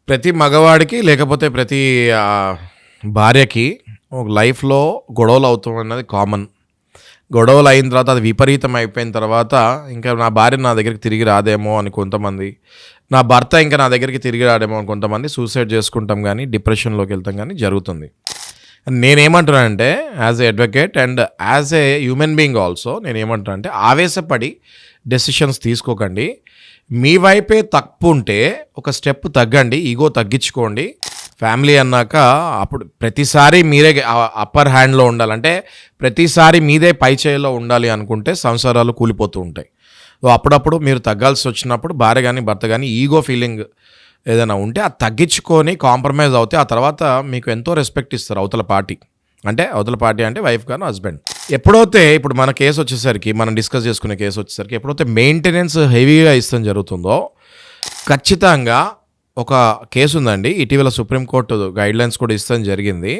ప్రతి మగవాడికి లేకపోతే ప్రతి భార్యకి ఒక లైఫ్‌లో గొడవలు అవుతామన్నది కామన్. గొడవలు అయిన తర్వాత అది విపరీతం అయిపోయిన తర్వాత ఇంకా నా భార్య నా దగ్గరికి తిరిగి రాదేమో అని కొంతమంది, నా భర్త ఇంకా నా దగ్గరికి తిరిగి రాడేమో అని కొంతమంది సూసైడ్ చేసుకుంటాం గానీ, డిప్రెషన్‌లోకి వెళ్తాం గానీ జరుగుతుంది. నేనేమంటున్నానంటే as a advocate and as a human being also నేనేమంటున్నానంటే ఆవేశపడి డెసిషన్స్ తీసుకోకండి. మీ వైపే తప్పు ఉంటే ఒక స్టెప్ తగ్గండి, ఈగో తగ్గించుకోండి. ఫ్యామిలీ అన్నాక అప్పుడు ప్రతిసారి మీరే అప్పర్ హ్యాండ్లో ఉండాలంటే ప్రతిసారి మీదే పై చేయిలో ఉండాలి అనుకుంటే సంసారాలు కూలిపోతూ ఉంటాయి. సో అప్పుడప్పుడు మీరు తగ్గాల్సి వచ్చినప్పుడు భార్య కానీ భర్త కానీ ఈగో ఫీలింగ్ ఏదైనా ఉంటే అది తగ్గించుకొని కాంప్రమైజ్ అవుతే ఆ తర్వాత మీకు ఎంతో రెస్పెక్ట్ ఇస్తారు అవతల పార్టీ. అవతల పార్టీ అంటే వైఫ్ గాను హస్బెండ్. ఎప్పుడైతే ఇప్పుడు మన కేసు వచ్చేసరికి మనం డిస్కస్ చేసుకునే కేసు వచ్చేసరికి ఎప్పుడైతే మెయింటెనెన్స్ హెవీగా ఇష్టం జరుగుతుందో ఖచ్చితంగా ఒక కేసు ఉందండి. ఇటీవల సుప్రీంకోర్టు గైడ్లైన్స్ కూడా ఇష్టం జరిగింది.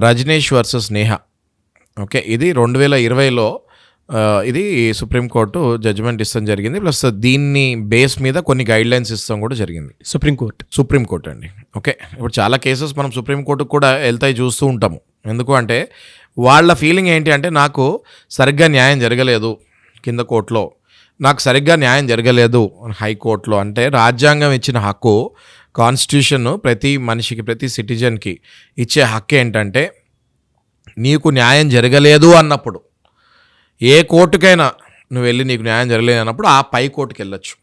రజనీష్ వర్సెస్ నేహా. ఓకే, ఇది 2020లో ఇది సుప్రీంకోర్టు జడ్జిమెంట్ ఇష్టం జరిగింది. ప్లస్ దీన్ని బేస్ మీద కొన్ని గైడ్లైన్స్ ఇస్తాం కూడా జరిగింది సుప్రీంకోర్టు అండి. ఓకే, ఇప్పుడు చాలా కేసెస్ మనం సుప్రీంకోర్టుకు కూడా వెళ్తాయి చూస్తూ ఉంటాము. ఎందుకు అంటే వాళ్ళ ఫీలింగ్ ఏంటి అంటే నాకు సరిగ్గా న్యాయం జరగలేదు కింద కోర్టులో, నాకు సరిగ్గా న్యాయం జరగలేదు హైకోర్టులో. అంటే రాజ్యాంగం ఇచ్చిన హక్కు, కాన్స్టిట్యూషన్ ప్రతి మనిషికి ప్రతి సిటిజన్కి ఇచ్చే హక్కు ఏంటంటే నీకు న్యాయం జరగలేదు అన్నప్పుడు ఏ కోర్టుకైనా నువ్వు వెళ్ళి నీకు న్యాయం జరగలేదు అన్నప్పుడు ఆ పై కోర్టుకి వెళ్ళొచ్చు.